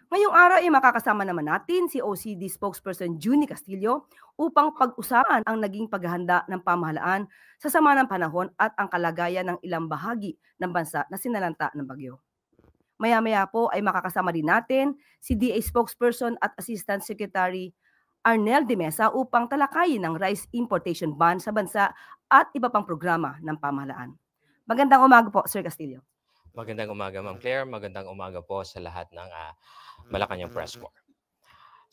Ngayong araw ay makakasama naman natin si OCD spokesperson Junie Castillo upang pag-usapan ang naging paghahanda ng pamahalaan sa sama ng panahon at ang kalagayan ng ilang bahagi ng bansa na sinalanta ng bagyo. Maya-maya po ay makakasama din natin si DA spokesperson at Assistant Secretary Arnel de Mesa upang talakayin ang rice importation ban sa bansa at iba pang programa ng pamahalaan. Magandang umaga po, Sir Castillo. Magandang umaga, Ma'am Claire. Magandang umaga po sa lahat ng Malacanang Press Corps.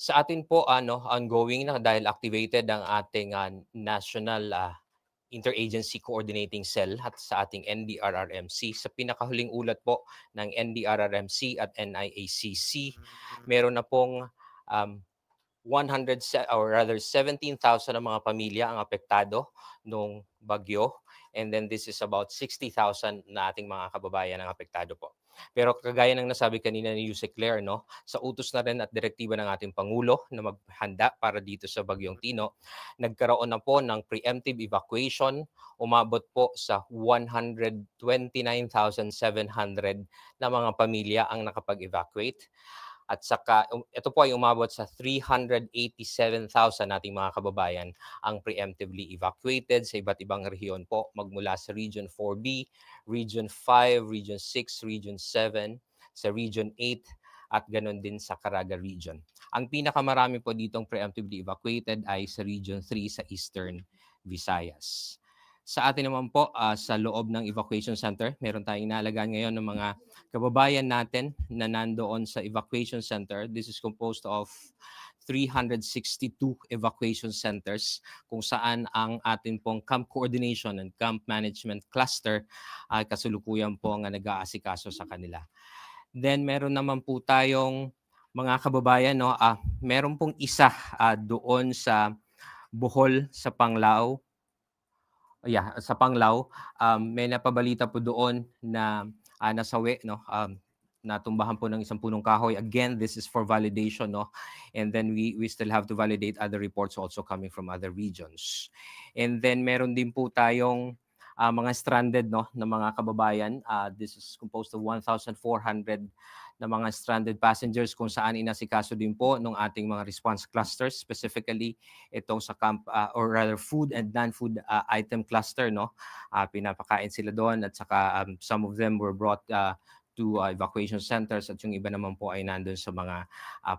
Sa atin po, ongoing na dahil activated ang ating National Interagency Coordinating Cell at sa ating NDRRMC. Sa pinakahuling ulat po ng NDRRMC at NIACC, meron na pong 17,000 na mga pamilya ang apektado nung bagyo. And then this is about 60,000 na ating mga kababayan ang apektado po. Pero kagaya ng nasabi kanina ni Yusek Claire, sa utos na rin at direktiba ng ating Pangulo na maghanda para dito sa Bagyong Tino, nagkaroon na po ng preemptive evacuation, umabot po sa 129,700 na mga pamilya ang nakapag-evacuate. At saka ito po ay umabot sa 387,000 nating mga kababayan ang preemptively evacuated sa iba't ibang rehiyon po magmula sa Region 4B, Region 5, Region 6, Region 7, sa Region 8 at ganoon din sa Caraga Region. Ang pinakamarami po ditong preemptively evacuated ay sa Region 3 sa Eastern Visayas. Sa atin naman po, sa loob ng evacuation center, meron tayong inaalagaan ngayon ng mga kababayan natin na nandoon sa evacuation center. This is composed of 362 evacuation centers kung saan ang atin pong camp coordination and camp management cluster ay kasalukuyan po ang nag-aasikaso sa kanila. Then meron naman po tayong mga kababayan, meron pong isa doon sa Bohol, sa Panglao. Sa Panglao, may napabalita po doon na nasawi, natumbahan po ng isang punong kahoy. Again, this is for validation, and then we still have to validate other reports also coming from other regions. And then meron din po tayong mga stranded, na mga kababayan. This is composed of 1,400 na mga stranded passengers kung saan inasikaso din po ng ating mga response clusters, specifically itong sa camp or rather food and non-food item cluster, pinapakain sila doon at saka some of them were brought to evacuation centers at yung iba naman po ay nandun sa mga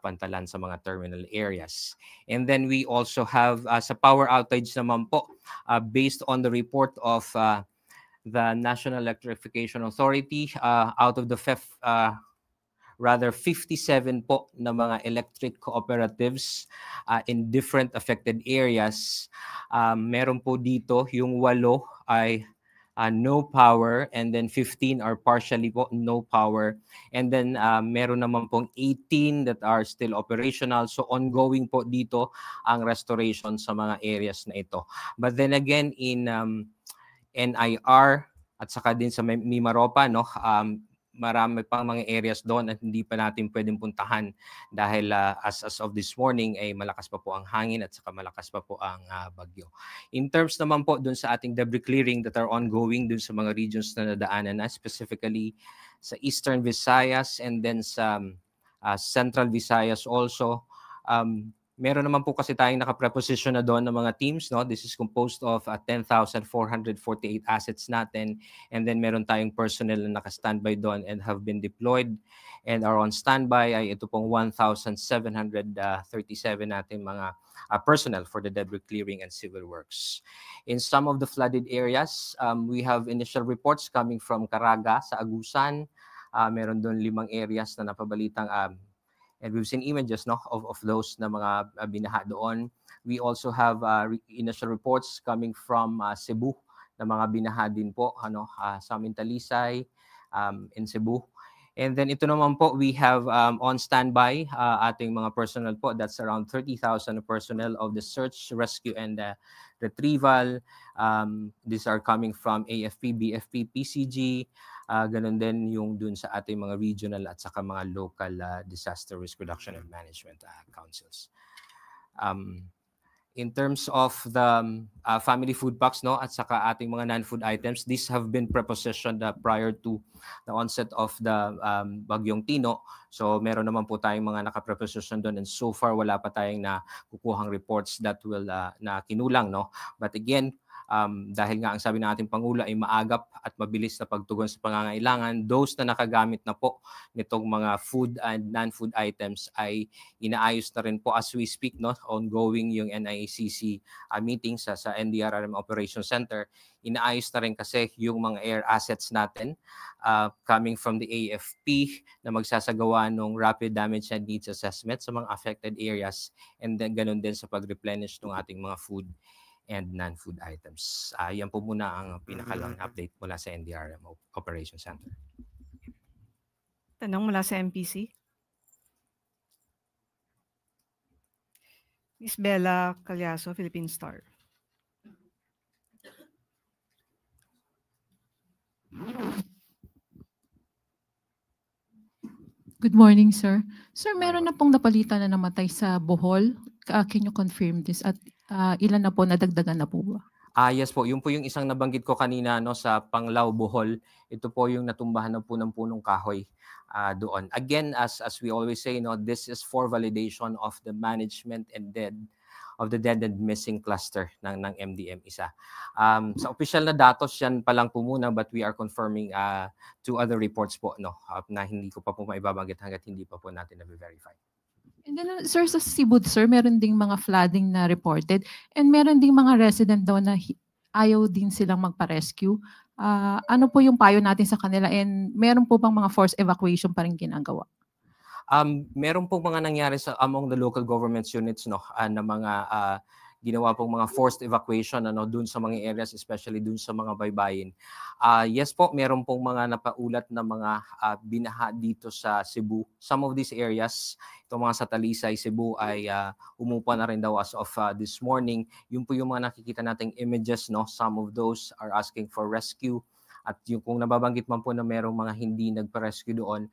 pantalan sa mga terminal areas. And then we also have sa power outage naman po, based on the report of the National Electrification Authority, out of the 57 po na mga electric cooperatives in different affected areas. Meron po dito yung 8 ay no power, and then 15 are partially po no power, and then meron naman pong 18 that are still operational. So ongoing po dito ang restoration sa mga areas na ito. But then again, in NIR at saka din sa Mimaropa, marami pang mga areas doon at hindi pa natin pwedeng puntahan dahil as of this morning ay malakas pa po ang hangin at saka malakas pa po ang bagyo. In terms naman po doon sa ating debris clearing that are ongoing doon sa mga regions na nadaanan na, specifically sa Eastern Visayas and then sa Central Visayas also, meron naman po kasi tayong nakapreposition na doon ng mga teams, This is composed of 10,448 assets natin, and then meron tayong personnel na naka-standby doon and have been deployed and are on standby ay ito pong 1,737 natin mga personnel for the debris clearing and civil works. In some of the flooded areas, we have initial reports coming from Caraga sa Agusan. Meron doon 5 areas na napabalitang and we've seen images of those na mga binaha doon. We also have initial reports coming from Cebu na mga binaha din po sa Talisay in Cebu. And then ito naman po, we have on standby ating mga personnel po. That's around 30,000 personnel of the search, rescue, and retrieval. These are coming from AFP, BFP, PCG. Ganun din yung dun sa ating mga regional at saka mga local disaster risk reduction and management councils. In terms of the family food packs, no, at saka ating mga non-food items, these have been prepositioned prior to the onset of the Bagyong Tino. So meron naman po tayong mga naka-preposition doon, and so far wala pa tayong nakukuhang reports that will na kinulang, no. But again, dahil nga ang sabi ng ating Pangulo ay maagap at mabilis na pagtugon sa pangangailangan, those na nakagamit na po nitong mga food and non-food items ay inaayos na rin po as we speak, no, ongoing yung NIACC meeting sa NDRRM Operations Center. Inaayos na rin kasi yung mga air assets natin coming from the AFP na magsasagawa ng rapid damage and needs assessment sa mga affected areas, and then ganun din sa pag-replenish ng ating mga food and non-food items. Yan po muna ang pinakalang update mula sa NDRRM Operations Center. Tanong mula sa MPC. Ms. Bella Calyaso, Philippine Star. Good morning, sir. Sir, meron na pong napalitan na namatay sa Bohol. Can you confirm this? At ilan na po, nadagdagan na po ba? Yes po, yun po yung isang nabanggit ko kanina, no, sa Panglao, Bohol. Ito po yung natumbahan na po ng punong kahoy doon. Again, as we always say, no, this is for validation of the management and dead and missing cluster ng MDM-1. Sa official na datos yan pa lang po muna, but we are confirming two other reports po, no, na hindi ko pa po maibabanggit hanggat hindi pa po natin na-verify. And then, sir, sa Cebu, sir, meron ding mga flooding na reported, and meron ding mga resident daw na ayaw din silang magpa-rescue. Ano po yung payo natin sa kanila, and meron po bang mga forced evacuation pa rin ginagawa? Meron pong mga nangyari among the local government units, no, na mga ginawa pong mga forced evacuation, ano, dun sa mga areas, especially dun sa mga baybayin. Yes po, meron pong mga napaulat na mga binaha dito sa Cebu. Some of these areas, itong mga sa Talisay, Cebu, ay umupa na rin daw as of this morning. Yun po yung mga nakikita nating images, no. Some of those are asking for rescue. At yung kung nababanggit man po na merong mga hindi nagpa-rescue doon,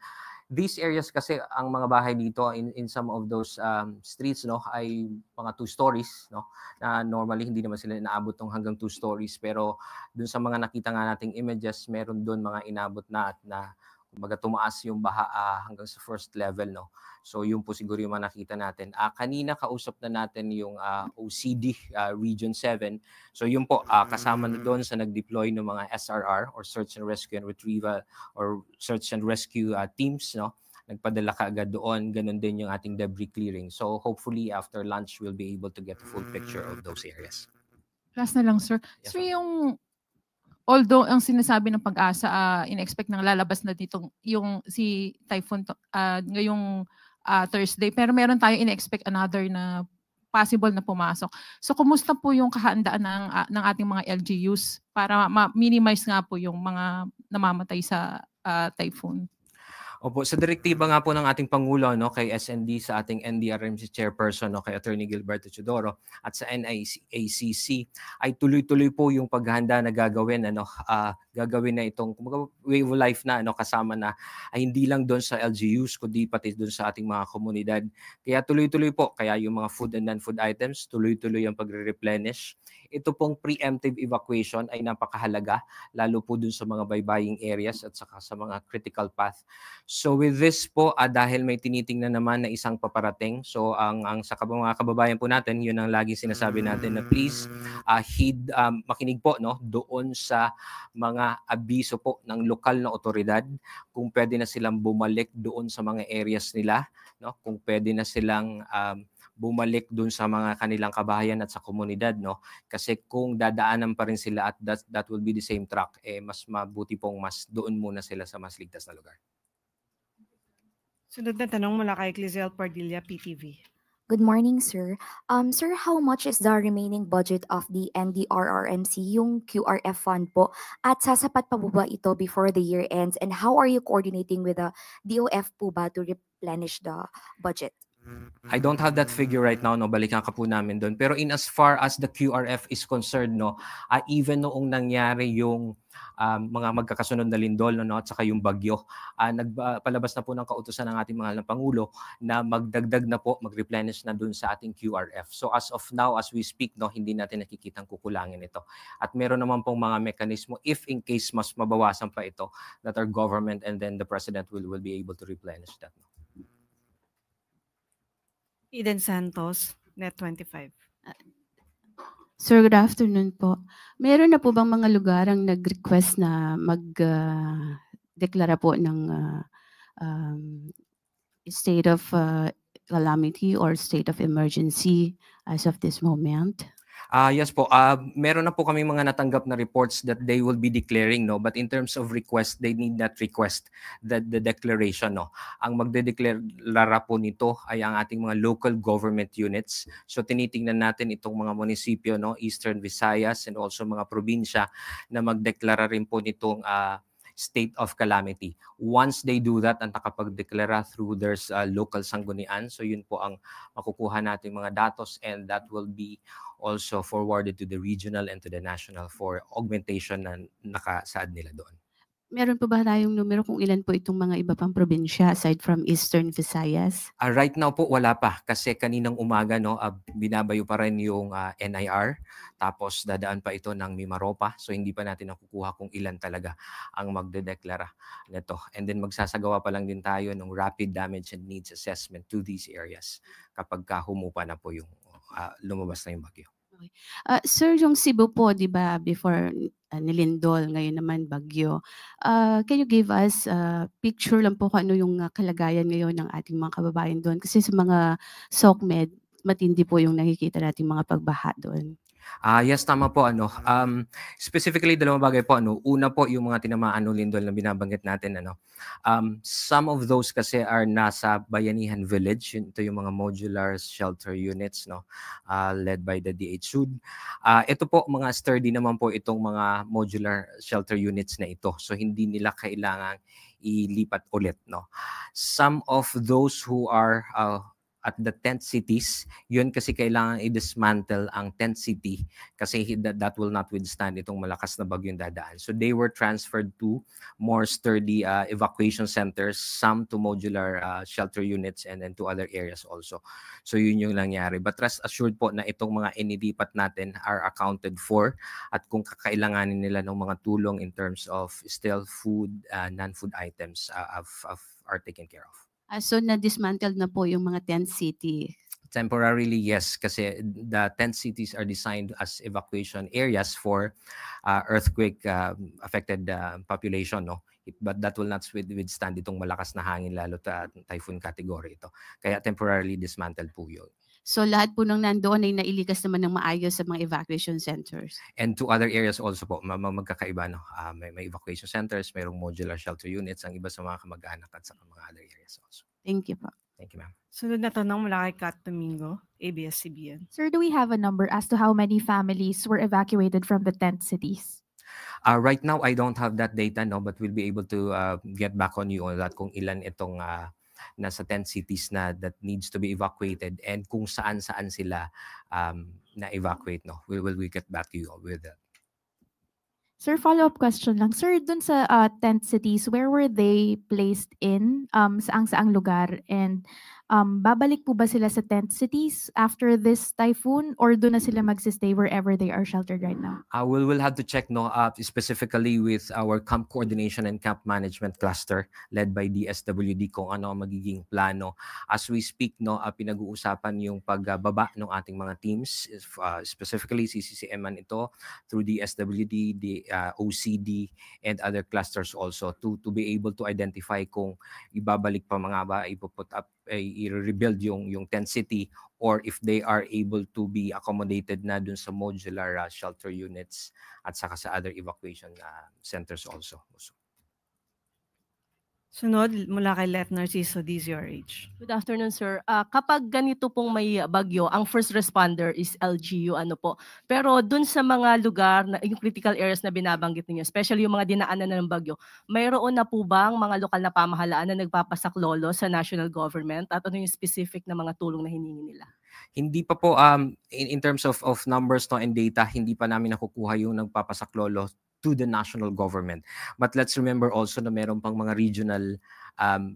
these areas kasi, ang mga bahay dito in some of those streets, no, ay mga 2 stories, no, na normally hindi naman sila inaabot ng hanggang 2 stories, pero dun sa mga nakita nga nating images, meron dun mga inabot na at na kumbaga tumaas yung baha hanggang sa first level, no. So yun po siguro yung mga nakita natin. Kanina kausap na natin yung OCD Region 7. So yun po, kasama na doon sa nag-deploy ng mga SRR or Search and Rescue and Retrieval or Search and Rescue teams, no. Nagpadala kaagad doon. Ganun din yung ating debris clearing. So hopefully after lunch, we'll be able to get a full picture of those areas. Last na lang, sir. Yes, Sir, although ang sinasabi ng Pag-asa, in-expect na lalabas na dito yung si Typhoon ngayong Thursday, pero meron tayo in-expect another na possible na pumasok. So kumusta po yung kahandaan ng ating mga LGUs para ma-minimize nga po yung mga namamatay sa typhoon? Opo, sa direktiba nga po ng ating Pangulo, no, kay SND, sa ating NDRRMC chairperson, no, kay Attorney Gilberto Chodoro, at sa NIACC, ay tuloy-tuloy po yung paghahanda na gagawin, ano, gagawin na itong way of life na, ano, kasama na hindi lang doon sa LGUs, kundi pati doon sa ating mga komunidad. Kaya tuloy-tuloy po, kaya yung mga food and non-food items, tuloy-tuloy ang pagre-replenish. Ito pong preemptive evacuation ay napakahalaga, lalo po dun sa mga baybaying areas at saka sa mga critical path. So with this po, dahil may tinitingnan naman na isang paparating, so ang sa mga kababayan po natin, yun ang lagi sinasabi natin na please makinig po, no, doon sa mga abiso po ng lokal na otoridad, kung pwede na silang bumalik doon sa mga areas nila, no, kung pwede na silang bumalik doon sa mga kanilang kabahayan at sa komunidad, no, kasi kung dadaanan pa rin sila at that will be the same track, mas mabuti pong mas doon muna sila sa mas ligtas na lugar. Sunod na tanong mula kay Clizel Pardilla, PTV. Good morning, sir. Sir, how much is the remaining budget of the NDRRMC, yung QRF fund po? At sasapat pa po ba ito before the year ends? And how are you coordinating with the DOF po ba to replenish the budget? I don't have that figure right now, no, balikan ka po namin doon. Pero in as far as the QRF is concerned, no, even noong nangyari yung mga magkakasunod na lindol, no, at saka yung bagyo, nagpalabas na po ng kautusan ng ating mahal na Pangulo na magdagdag na po, mag-replenish na doon sa ating QRF. So as of now, as we speak, no, hindi natin nakikitang kukulangin ito. At meron naman pong mga mekanismo, if in case mas mabawasan pa ito, that our government and then the President will be able to replenish that. No? Eden Santos, Net25. Sir, good afternoon po. Meron na po bang mga lugar ang nag-request na mag-deklara po ng state of calamity or state of emergency as of this moment? Yes po, meron na po kami mga natanggap na reports that they will be declaring, no, but in terms of request, they need not request the declaration, no. Ang magdedeklara po nito ay ang ating mga local government units. So tinitingnan natin itong mga munisipyo, no, Eastern Visayas and also mga probinsya na magdeklara rin po nitong state of calamity. Once they do that, ang nakapagdeklara through their local sanggunian, so yun po ang makukuha natin mga datos, and that will be also forwarded to the regional and to the national for augmentation na nakasaad nila doon. Meron po ba tayong numero kung ilan po itong mga iba pang probinsya aside from Eastern Visayas? Right now po wala pa kasi kaninang umaga, no, binabayo pa rin yung NIR, tapos dadaan pa ito ng Mimaropa, so hindi pa natin nakukuha kung ilan talaga ang magdedeklara nito. And then magsasagawa pa lang din tayo ng rapid damage and needs assessment to these areas kapag humupa na po yung lumabas na yung bagyo. Sir, yung Cebu po, di ba, before nilindol, ngayon naman bagyo. Can you give us picture lang po kung ano yung kalagayan ngayon ng ating mga kababayan doon? Kasi sa mga SOCMED, matindi po yung nakikita nating mga pagbaha doon. Yes, tama po. Specifically, dalawang bagay po. Una po, yung mga tinamaan ng lindol na binabanggit natin. Some of those kasi are nasa Bayanihan Village. Ito yung mga modular shelter units, no, led by the DH-SUD. Ito po, mga sturdy naman po itong mga modular shelter units na ito. So, hindi nila kailangan ilipat ulit. No? Some of those who are at the tent cities, yun kasi kailangan i-dismantle ang tent city kasi that will not withstand itong malakas na bagyong dadaan. So they were transferred to more sturdy evacuation centers, some to modular shelter units, and then to other areas also. So yun yung nangyari. But rest assured po na itong mga inilipat natin are accounted for, at kung kakailanganin nila ng mga tulong in terms of still food, non-food items are taken care of. So na-dismantled na po yung mga tent city. Temporarily, yes, kasi the tent cities are designed as evacuation areas for earthquake affected population, no. But that will not withstand itong malakas na hangin, lalo typhoon category ito. Kaya temporarily dismantled po yun. So lahat po nang nandoon ay nailikas naman ng maayos sa mga evacuation centers. And to other areas also po, magkakaiba, no. May evacuation centers, mayroong modular shelter units, ang iba sa mga kamag-anak at sa mga other areas also. Thank you po. Thank you, ma'am. Sunod na tanong mula kay Kat Domingo, ABS-CBN. Sir, do we have a number as to how many families were evacuated from the tent cities? Right now, I don't have that data, no, but we'll be able to get back on you on that kung ilan itong nasa 10 cities na that needs to be evacuated and kung saan-saan sila na-evacuate, no. We get back to you with that. Sir, follow-up question lang. Sir, dun sa tent cities, where were they placed in? Saang-saang lugar? And babalik po ba sila sa tent cities after this typhoon, or doon na sila magsistay wherever they are sheltered right now? We'll have to check, no, specifically with our camp coordination and camp management cluster led by DSWD kung ano ang magiging plano. As we speak, no, pinag-uusapan yung pagbaba ng ating mga teams, specifically CCCM ito through DSWD, the OCD, and other clusters also to be able to identify kung ibabalik pa mga ba, ipuput up, i-rebuild yung tent city, or if they are able to be accommodated na dun sa modular shelter units at saka sa other evacuation centers also. Sunod, mula kay Let Narciso, DZRH. Good afternoon, sir. Kapag ganito pong may bagyo, ang first responder is LGU, ano po. Pero dun sa mga lugar, na, yung critical areas na binabanggit ninyo, especially yung mga dinaanan na ng bagyo, mayroon na po bang mga lokal na pamahalaan na nagpapasaklolo sa national government? At ano yung specific na mga tulong na hiningi nila? Hindi pa po in terms of numbers no and data, hindi pa namin nakukuha yung nagpapasaklolo to the national government. But let's remember also na meron pang mga regional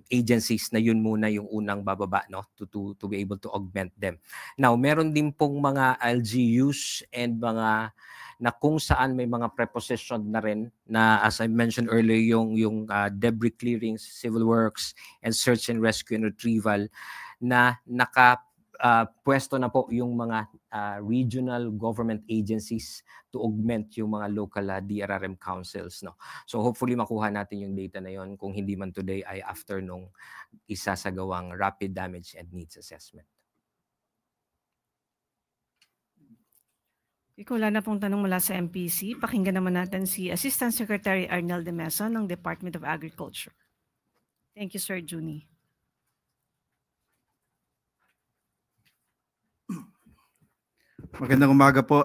agencies na yun muna yung unang bababa no to be able to augment them. Now, meron din pong mga LGUs and mga na kung saan may mga preposition na rin na, as I mentioned earlier, yung debris clearing, civil works, and search and rescue and retrieval na pwesto na po yung mga regional government agencies to augment yung mga local DRRM councils. No? So hopefully makuha natin yung data na yon, kung hindi man today ay after nung isasagawang rapid damage and needs assessment. Wala na pong tanong mula sa MPC. Pakinggan naman natin si Assistant Secretary Arnel de Mesa ng Department of Agriculture. Thank you, Sir Juni. Magandang umaga po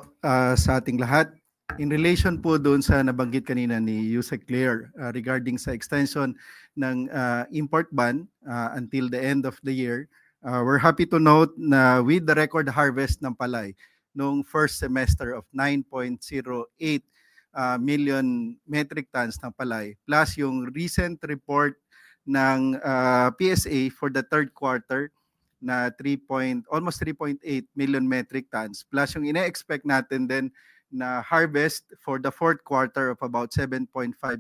sa ating lahat. In relation po doon sa nabanggit kanina ni Yusek Claire regarding sa extension ng import ban until the end of the year, we're happy to note na with the record harvest ng palay noong first semester of 9.08 million metric tons ng palay, plus yung recent report ng PSA for the third quarter na almost 3.8 million metric tons, plus yung ina-expect natin din na harvest for the fourth quarter of about 7.5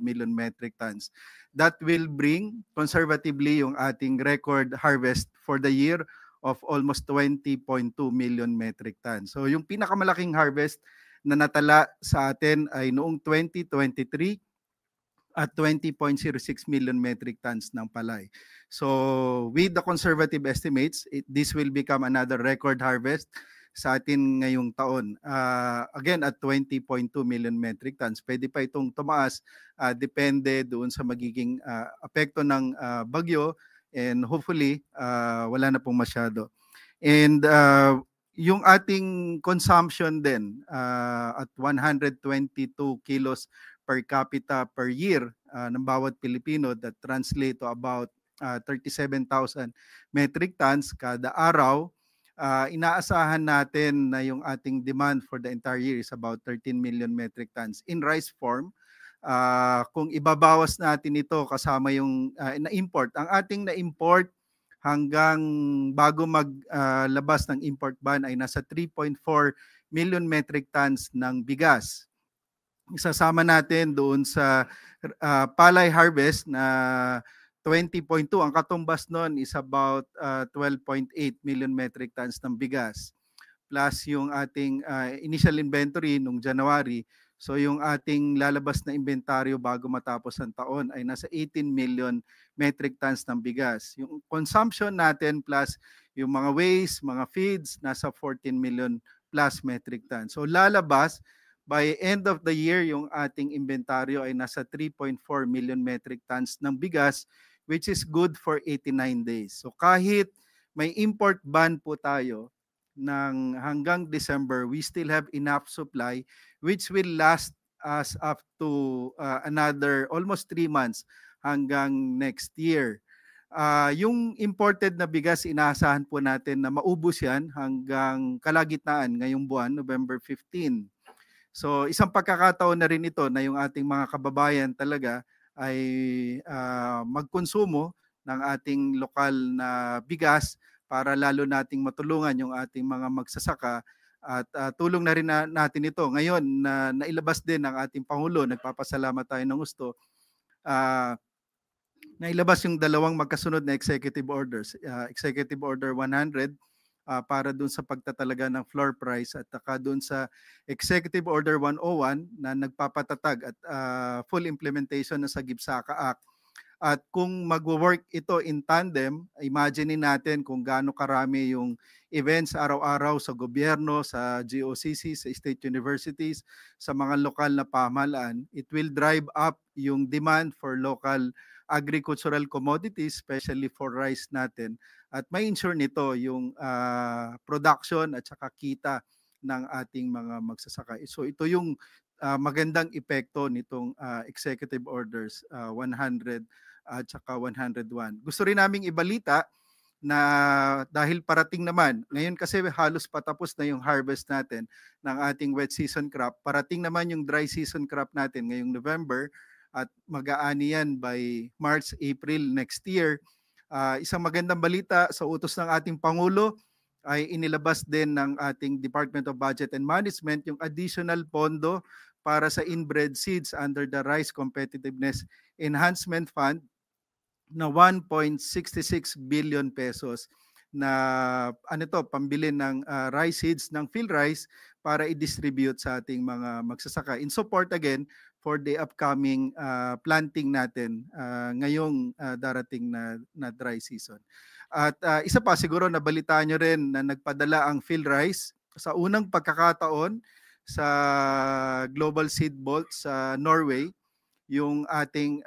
million metric tons. That will bring conservatively yung ating record harvest for the year of almost 20.2 million metric tons. So yung pinakamalaking harvest na natala sa atin ay noong 2023 at 20.06 million metric tons ng palay. So with the conservative estimates, this will become another record harvest sa atin ngayong taon. Again, at 20.2 million metric tons. Pwede pa itong tumaas, depende doon sa magiging apekto ng bagyo, and hopefully wala na pong masyado. And yung ating consumption din at 122 kilos per capita per year ng bawat Pilipino, that translate to about 37,000 metric tons kada araw. Inaasahan natin na yung ating demand for the entire year is about 13 million metric tons in rice form. Kung ibabawas natin ito kasama yung na-import, ang ating na-import hanggang bago maglabas ng import ban ay nasa 3.4 million metric tons ng bigas. Isasama natin doon sa palay harvest na 20.2, ang katumbas nun is about 12.8 million metric tons ng bigas. Plus yung ating initial inventory nung January, so yung ating lalabas na inventaryo bago matapos ang taon ay nasa 18 million metric tons ng bigas. Yung consumption natin plus yung mga waste, mga feeds, nasa 14 million plus metric tons. So lalabas by end of the year, yung ating inventaryo ay nasa 3.4 million metric tons ng bigas, which is good for 89 days. So kahit may import ban po tayo ng hanggang December, we still have enough supply which will last us up to another almost 3 months hanggang next year. Yung imported na bigas, inaasahan po natin na maubos yan hanggang kalagitnaan ngayong buwan, November 15. So isang pagkakataon na rin ito na yung ating mga kababayan talaga ay magkonsumo ng ating lokal na bigas para lalo nating matulungan yung ating mga magsasaka, at tulong na rin natin ito. Ngayon na nailabas din ng ating Pangulo, nagpapasalamat tayo ng gusto, nailabas yung dalawang magkasunod na executive orders, Executive Order 100 para dun sa pagtatalaga ng floor price, at saka dun sa Executive Order 101 na nagpapatatag at full implementation ng sa GIBSACA Act. At kung magwo-work ito in tandem, imagine natin kung gaano karami yung events araw-araw sa gobyerno, sa GOCC, sa state universities, sa mga lokal na pamahalaan. It will drive up yung demand for local agricultural commodities, especially for rice natin, at may ensure nito yung production at saka kita ng ating mga magsasaka. So ito yung magandang epekto nitong executive orders 100 at saka 101. Gusto rin naming ibalita na dahil parating naman, ngayon kasi halos patapos na yung harvest natin ng ating wet season crop, parating naman yung dry season crop natin ngayong November at mag-aani yan by March, April next year. Isang magandang balita sa utos ng ating Pangulo ay inilabas din ng ating Department of Budget and Management yung additional pondo para sa inbred seeds under the Rice Competitiveness Enhancement Fund na 1.66 billion pesos na pambili ng rice seeds ng field rice para i-distribute sa ating mga magsasaka in support again for the upcoming planting natin ngayong darating na dry season. At isa pa siguro nabalitaan nyo rin na nagpadala ang field rice sa unang pagkakataon sa Global Seed Bolt sa Norway, yung ating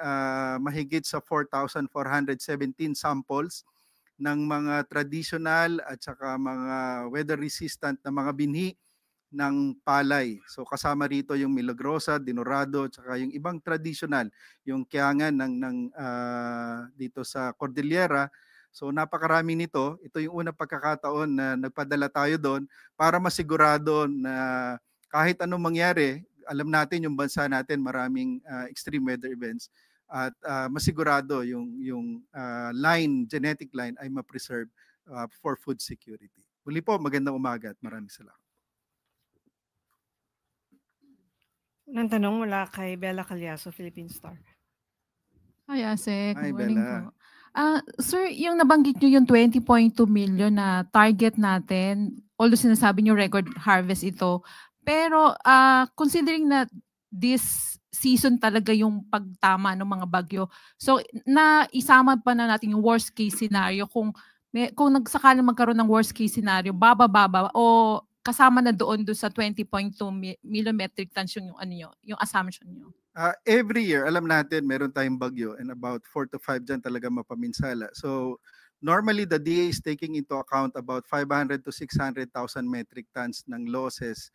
mahigit sa 4,417 samples ng mga traditional at saka mga weather resistant na mga binhi ng palay. So kasama rito yung Milagrosa, Dinorado, at saka yung ibang traditional, yung kiyangan dito sa Cordillera. So napakarami nito. Ito yung unang pagkakataon na nagpadala tayo doon para masigurado na kahit anong mangyari, alam natin yung bansa natin maraming extreme weather events at masigurado yung genetic line ay ma-preserve for food security. Muli po, magandang umaga at maraming salamat. Unang tanong mula kay Bella Calyaso, Philippine Star. Hi, Ase. Hi, Good morning Bella. po. Sir, yung nabanggit nyo yung 20.2 million na target natin, although sinasabi nyo record harvest ito, pero considering na this season talaga yung pagtama ng mga bagyo, so isama pa na natin yung worst case scenario kung nagsakali magkaroon ng worst case scenario, bababa o kasama na doon sa 20.2 million metric tons yung assumption nyo? Every year, alam natin, meron tayong bagyo and about 4 to 5 dyan talaga mapaminsala. So, normally, the DA is taking into account about 500 to 600,000 metric tons ng losses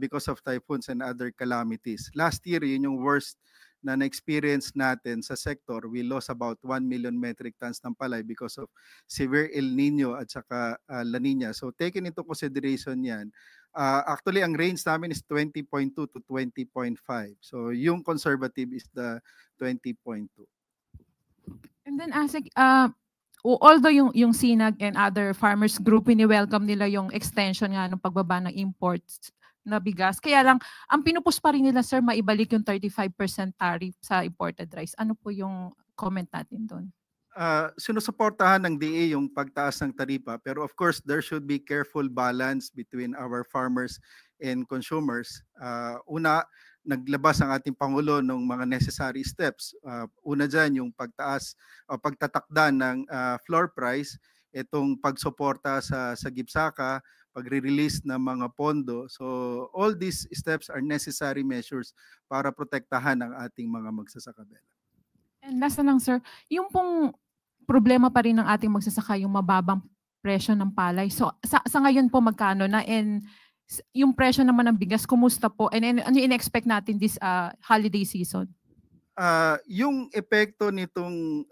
because of typhoons and other calamities. Last year, yun yung worst na na-experience natin sa sector. We lost about 1 million metric tons ng palay because of severe El Nino at saka La Nina. So taken into consideration yan. Actually, ang range namin is 20.2 to 20.5. So yung conservative is the 20.2. And then, Asik, although yung SINAG and other farmers group, ini-welcome nila yung extension nga ng pagbaba ng imports na bigas. Kaya lang, ang pinupus pa rin nila, sir, maibalik yung 35% tariff sa imported rice. Ano po yung comment natin doon? Sinusuportahan ng DA yung pagtaas ng taripa, pero of course, there should be careful balance between our farmers and consumers. Una, naglabas ang ating Pangulo ng mga necessary steps. Una dyan, yung pagtaas o pagtatakda ng floor price, itong pagsuporta sa GIBSACA, pagre-release ng mga pondo. So all these steps are necessary measures para protektahan ang ating mga magsasaka. And last na lang, sir, yung pong problema pa rin ng ating magsasaka, yung mababang presyo ng palay. So sa ngayon po magkano na, and yung presyo naman ng bigas, kumusta po? And ano in-expect natin this holiday season? Yung epekto nitong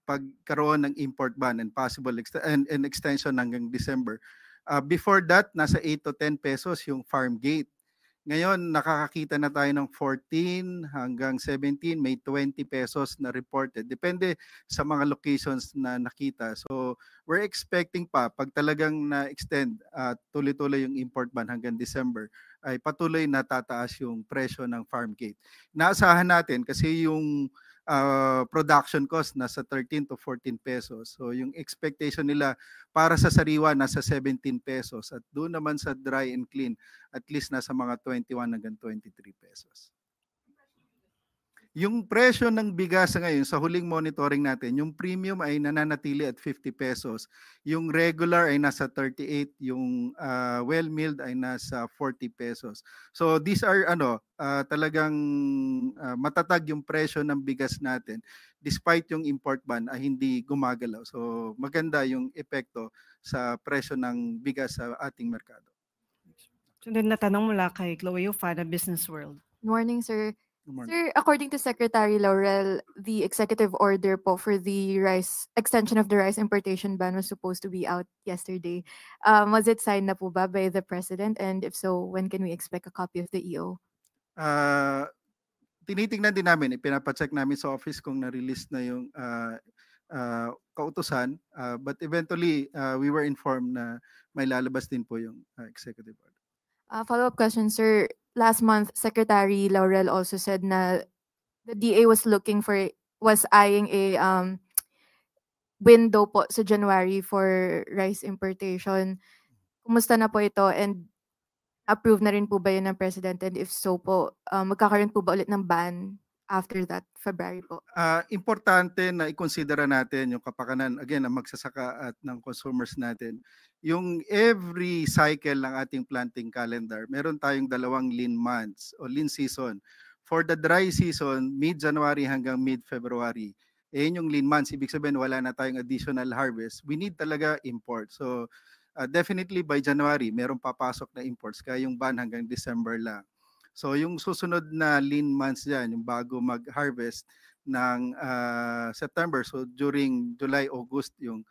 pagkaroon ng import ban and possible and extension hanggang December. Before that, nasa 8 to 10 pesos yung farm gate. Ngayon, nakakakita na tayo ng 14 hanggang 17, may 20 pesos na reported. Depende sa mga locations na nakita. So, we're expecting pa, pag talagang na-extend tuloy-tuloy yung import ban hanggang December, ay patuloy na tataas yung presyo ng farm gate. Naasahan natin kasi yung production cost nasa 13 to 14 pesos. So yung expectation nila para sa sariwa nasa 17 pesos at doon naman sa dry and clean at least nasa mga 21 hanggang 23 pesos. Yung presyo ng bigas ngayon sa huling monitoring natin, yung premium ay nananatili at 50 pesos. Yung regular ay nasa 38, yung well-milled ay nasa 40 pesos. So these are talagang matatag yung presyo ng bigas natin despite yung import ban ay hindi gumagalaw. So maganda yung epekto sa presyo ng bigas sa ating merkado. Sunod na tanong mula kay Chloe Ufana, Business World. Morning, sir. Good morning. Sir, according to Secretary Laurel, the executive order po for the rice extension of the rice importation ban was supposed to be out yesterday. Was it signed na po ba by the president? And if so, when can we expect a copy of the EO? Tinitingnan din namin, ipinapacheck namin sa office kung na-release na yung kautusan. But eventually, we were informed na may lalabas din po yung executive order. Follow-up question, sir. Last month, Secretary Laurel also said na the DA was eyeing a window po sa January for rice importation. Kumusta na po ito and approve na rin po ba yun ng President? And if so po, magkakaroon po ba ulit ng ban after that, February po? Importante na i-considera natin yung kapakanan, again, ng magsasaka at ng consumers natin. Yung every cycle ng ating planting calendar, meron tayong 2 lean months o lean season. For the dry season, mid-January hanggang mid-February, yun yung lean months. Ibig sabihin, wala na tayong additional harvest. We need talaga import. So, definitely by January, merong papasok na imports. Kaya yung ban hanggang December lang. So, yung susunod na lean months dyan, yung bago mag-harvest ng September. So, during July, August, yung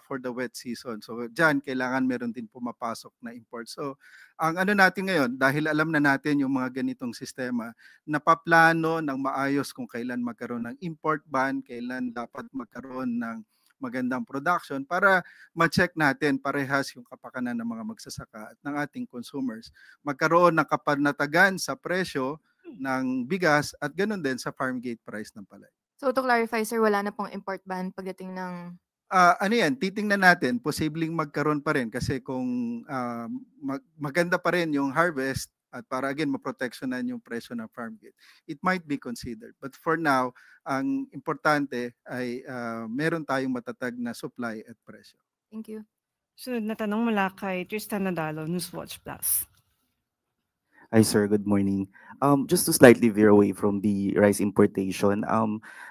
for the wet season. So dyan, kailangan meron din pumapasok na import. So ang natin ngayon, dahil alam na natin yung mga ganitong sistema, napaplano ng maayos kung kailan magkaroon ng import ban, kailan dapat magkaroon ng magandang production para ma-check natin parehas yung kapakanan ng mga magsasaka at ng ating consumers. Magkaroon ng kapanatagan sa presyo ng bigas at ganun din sa farm gate price ng palay. So to clarify, sir, wala na pong import ban pagdating ng titingnan natin, posibleng magkaroon pa rin kasi kung maganda pa rin yung harvest at para again maproteksyonan yung presyo ng farm gate, it might be considered. But for now, ang importante ay meron tayong matatag na supply at presyo. Thank you. Sunod na tanong mula kay Tristan Nadalo, Newswatch Plus. Hi sir, good morning. Just to slightly veer away from the rice importation,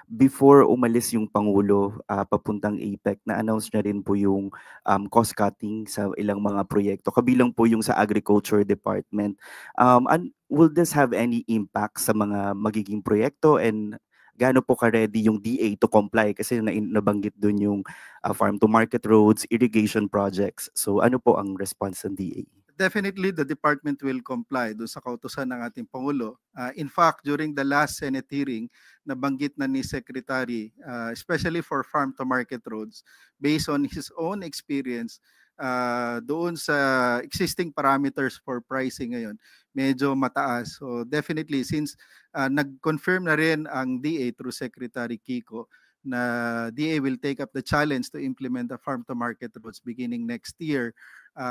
before umalis yung Pangulo papuntang APEC, na-announce niya rin po yung cost cutting sa ilang mga proyekto, kabilang po yung sa Agriculture Department. Will this have any impact sa mga magiging proyekto and gaano po ka-ready yung DA to comply? Kasi nabanggit dun yung farm to market roads, irrigation projects. So ano po ang response ng DA? Definitely, the department will comply doon sa kautusan ng ating Pangulo. In fact, during the last Senate hearing, nabanggit na ni Secretary, especially for farm-to-market roads, based on his own experience, doon sa existing parameters for pricing ngayon, medyo mataas. So definitely, since nag-confirm na rin ang DA through Secretary Kiko, na DA will take up the challenge to implement the farm-to-market roads beginning next year,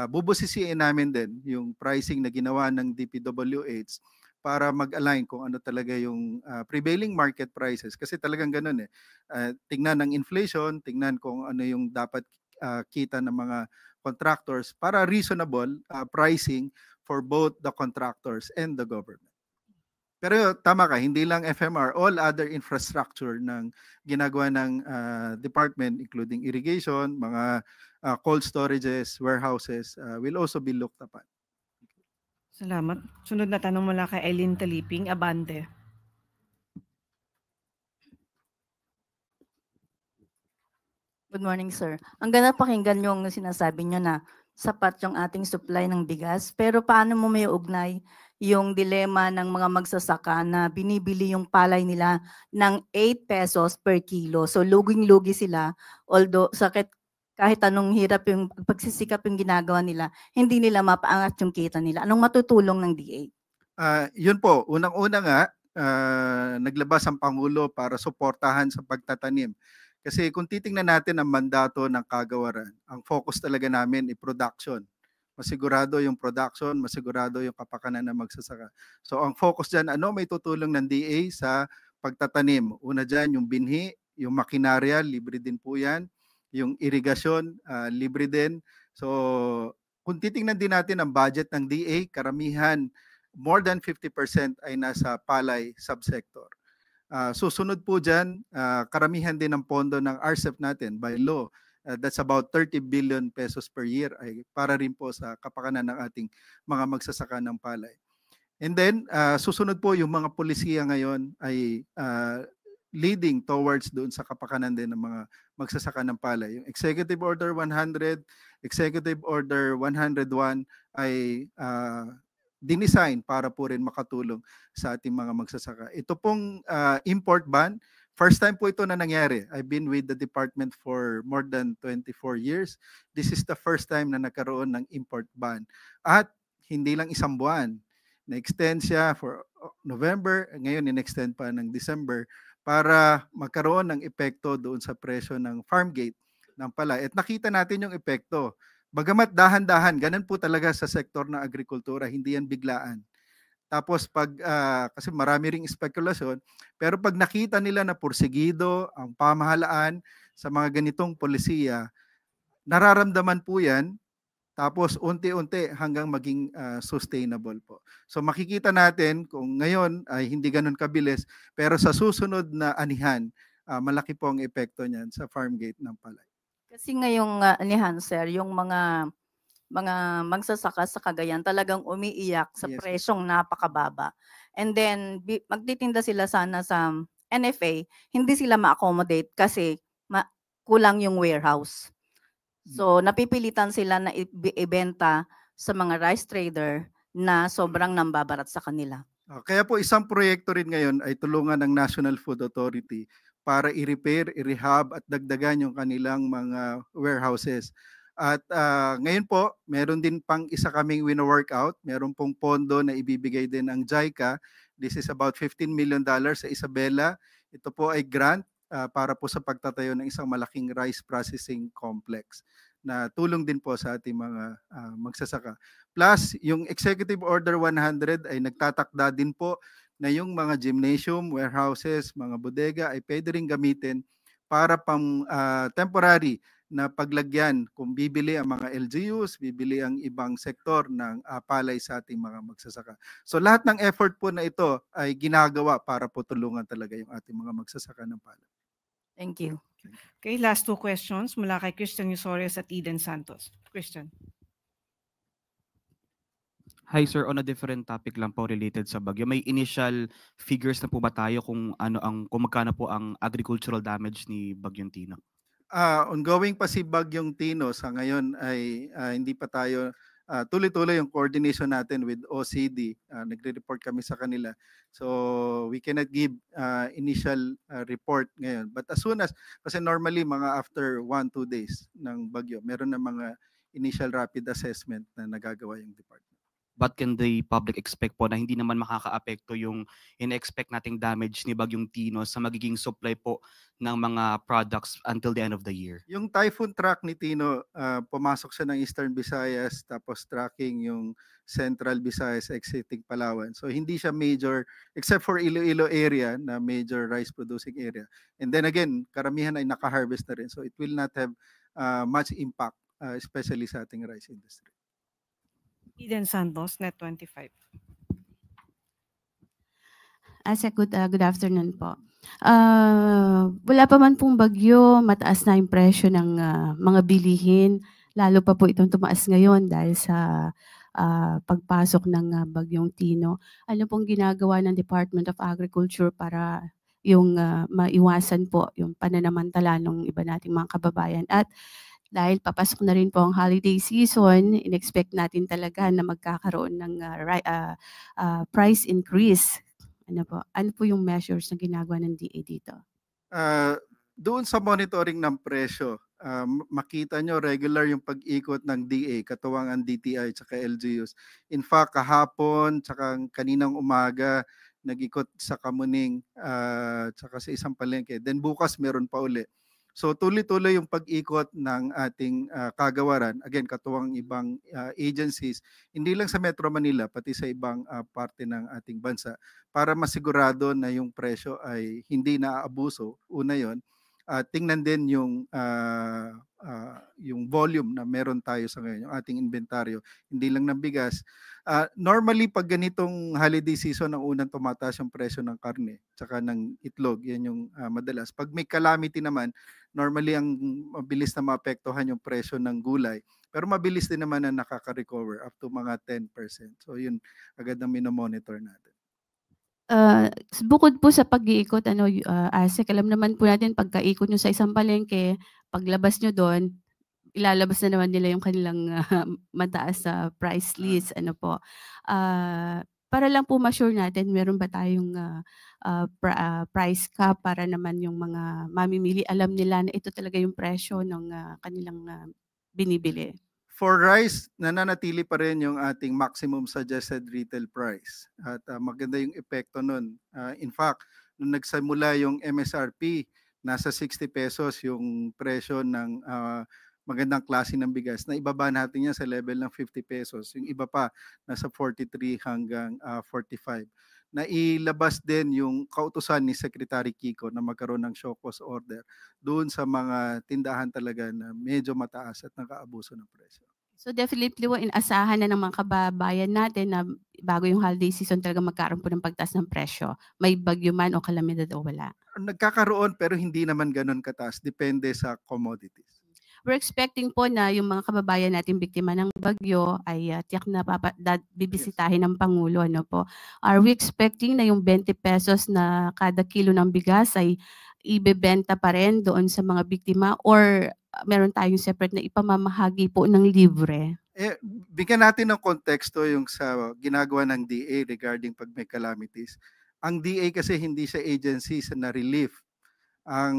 bubusisiin namin din yung pricing na ginawa ng DPWH para mag-align kung ano talaga yung prevailing market prices. Kasi talagang ganun tingnan ng inflation, tingnan kung ano yung dapat kita ng mga contractors para reasonable pricing for both the contractors and the government. Pero tama ka, hindi lang FMR, all other infrastructure ng ginagawa ng department, including irrigation, mga cold storages, warehouses, will also be looked upon. Salamat. Sunod na tanong mula kay Eileen Taliping, Abante. Good morning, sir. Ang ganda pakinggan yung sinasabi nyo na sapat yung ating supply ng bigas. Pero paano mo may ugnay yung dilema ng mga magsasaka na binibili yung palay nila ng 8 pesos per kilo? So luging-lugi sila, although sakit kahit anong hirap yung pagsisikap yung ginagawa nila, hindi nila mapaangat yung kita nila. Anong matutulong ng DA? Yun po, unang-una nga, naglabas ang Pangulo para suportahan sa pagtatanim. Kasi kung titingnan natin ang mandato ng kagawaran, ang focus talaga namin ay production. Masigurado yung production, masigurado yung kapakanan ng magsasaka. So ang focus dyan, ano may tutulong ng DA sa pagtatanim. Una dyan, yung binhi, yung makinarya, libre din po yan. Yung irigasyon, libre din. So, kung titingnan din natin ang budget ng DA, karamihan, more than 50% ay nasa palay subsector. Susunod po dyan, karamihan din ng pondo ng RCEP natin by law. That's about 30 billion pesos per year ay para rin po sa kapakanan ng ating mga magsasaka ng palay. And then, susunod po yung mga polisiya ngayon ay leading towards doon sa kapakanan din ng mga magsasaka ng palay. Yung Executive Order 100, Executive Order 101 ay dinisign para po rin makatulong sa ating mga magsasaka. Ito pong import ban, first time po ito na nangyari. I've been with the department for more than 24 years. This is the first time na nagkaroon ng import ban. At hindi lang isang buwan. Na-extend siya for November, ngayon in-extend pa ng December para magkaroon ng epekto doon sa presyo ng farm gate ng palay. At nakita natin yung epekto. Bagamat dahan-dahan, ganun po talaga sa sektor ng agrikultura, hindi yan biglaan. Tapos kasi marami ring spekulasyon, pero pag nakita nila na porsigido ang pamahalaan sa mga ganitong polisiya, nararamdaman po yan, tapos unti-unti hanggang maging sustainable po. So makikita natin kung ngayon ay hindi ganun kabilis, pero sa susunod na anihan, malaki po ang epekto niyan sa farm gate ng palay. Kasi ngayong anihan, sir, yung mga magsasaka sa Cagayan talagang umiiyak sa Yes, presyong napakababa. And then magtitinda sila sana sa NFA, hindi sila ma-accommodate kasi kulang yung warehouse. So napipilitan sila na ibenta sa mga rice trader na sobrang nambabarat sa kanila. Kaya po isang proyekto rin ngayon ay tulungan ng National Food Authority para i-repair, i-rehab at dagdagan yung kanilang mga warehouses. At ngayon po, meron din pang isa kaming wino-workout. Meron pong pondo na ibibigay din ng JICA. This is about $15 million sa Isabela. Ito po ay grant para po sa pagtatayo ng isang malaking rice processing complex na tulong din po sa ating mga magsasaka. Plus, yung Executive Order 100 ay nagtatakda din po na yung mga gymnasium, warehouses, mga bodega ay pwede rin gamitin para pang temporary na paglagyan kung bibili ang mga LGUs, bibili ang ibang sektor ng palay sa ating mga magsasaka. So lahat ng effort po na ito ay ginagawa para po tulungan talaga yung ating mga magsasaka ng palay. Thank you. Okay, last two questions mula kay Christian Yusores at Eden Santos. Christian. Hi sir, on a different topic lang po related sa bagyo. May initial figures na po ba tayo kung magkano po ang agricultural damage ni Bagyong Tino? Ongoing pa si Bagyong Tino. Sa ngayon ay hindi pa tayo tuloy-tuloy yung coordination natin with OCD. Nagre-report kami sa kanila. So we cannot give initial report ngayon. But as soon as, kasi normally mga after 1-2 days ng bagyo, meron na mga initial rapid assessment na nagagawa yung department. But can the public expect po na hindi naman makaka-apekto yung in-expect nating damage ni Bagyong Tino sa magiging supply po ng mga products until the end of the year? Yung typhoon track ni Tino, pumasok siya ng Eastern Visayas tapos tracking yung Central Visayas exiting Palawan. So hindi siya major, except for Iloilo area na major rice producing area. And then again, karamihan ay naka-harvest na rin. So it will not have much impact, especially sa ating rice industry. Eden Santos, Net 25. Good afternoon po. Wala pa man pong bagyo, mataas na yung presyo ng mga bilihin. Lalo pa po itong tumaas ngayon dahil sa pagpasok ng Bagyong Tino. Ano pong ginagawa ng Department of Agriculture para yung maiwasan po yung pananamantala ng iba nating mga kababayan? At dahil papasok na rin po ang holiday season, in-expect natin talaga na magkakaroon ng price increase. Ano po yung measures na ginagawa ng DA dito? Doon sa monitoring ng presyo, makita nyo regular yung pag-ikot ng DA, katuwang ang DTI at LGUs. In fact, kahapon, tsaka kaninang umaga, nag-ikot sa Kamuning, tsaka sa isang palengke. Then bukas meron pa uli. So tuloy-tuloy yung pag-ikot ng ating kagawaran, again katuwang ibang agencies, hindi lang sa Metro Manila pati sa ibang parte ng ating bansa para masigurado na yung presyo ay hindi naaabuso. Una yon, tingnan din yung volume na meron tayo sa ngayon, yung ating inventaryo, hindi lang ng bigas. Normally, pag ganitong holiday season, ang unang tumataas yung presyo ng karne, tsaka ng itlog, yan yung madalas. Pag may calamity naman, normally ang mabilis na maapektuhan yung presyo ng gulay, pero mabilis din naman na nakaka-recover up to mga 10%. So yun, agad na minomonitor natin. Bukod po sa pag-iikot, ASEC, alam naman po natin pagka-ikot nyo sa isang palengke, paglabas nyo doon, ilalabas na naman nila yung kanilang mataas sa price list. Para lang po ma-sure natin, meron ba tayong price cap para naman yung mga mamimili, alam nila na ito talaga yung presyo ng kanilang binibili. For rice, nananatili pa rin yung ating maximum suggested retail price. At maganda yung epekto nun. In fact, nung nagsimula yung MSRP, nasa 60 pesos yung presyo ng magandang klase ng bigas. Na ibaba natin yan sa level ng 50 pesos. Yung iba pa, nasa 43 hanggang 45. Nailabas din yung kautusan ni Secretary Kiko na magkaroon ng show cause order doon sa mga tindahan talaga na medyo mataas at nakaabuso ng presyo. So definitely inasahan na ng mga kababayan natin na bago yung holiday season talaga magkaroon po ng pagtaas ng presyo. May bagyo man o kalamidad o wala. Nagkakaroon pero hindi naman ganun kataas. Depende sa commodities. We're expecting po na yung mga kababayan natin biktima ng bagyo ay tiyak na bibisitahin ng Pangulo. Are we expecting na yung 20 pesos na kada kilo ng bigas ay ibebenta pa rin doon sa mga biktima or meron tayong separate na ipamamahagi po ng libre? Bigyan natin ng konteksto yung sa ginagawa ng DA regarding pag may calamities. Ang DA kasi hindi siya agency na relief. Ang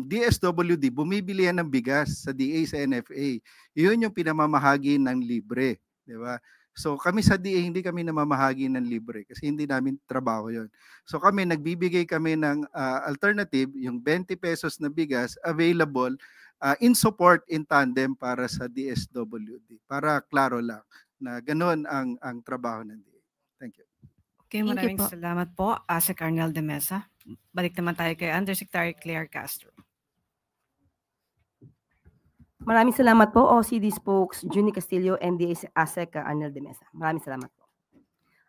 DSWD, bumibili yan ng bigas sa DA, sa NFA. Yun yung pinamamahagi ng libre. Di ba? So kami sa DA, hindi kami namamahagi ng libre kasi hindi namin trabaho yon. So kami, nagbibigay kami ng alternative, yung 20 pesos na bigas available in support, in tandem para sa DSWD. Para klaro lang na ganun ang trabaho ng DA. Thank you. Okay, maraming salamat po, ASEC Arnel de Mesa. Balik naman tayo kay Undersecretary Claire Castro. Maraming salamat po, OCD Spokes, Junie Castillo, NDA ASEC Arnel de Mesa. Maraming salamat.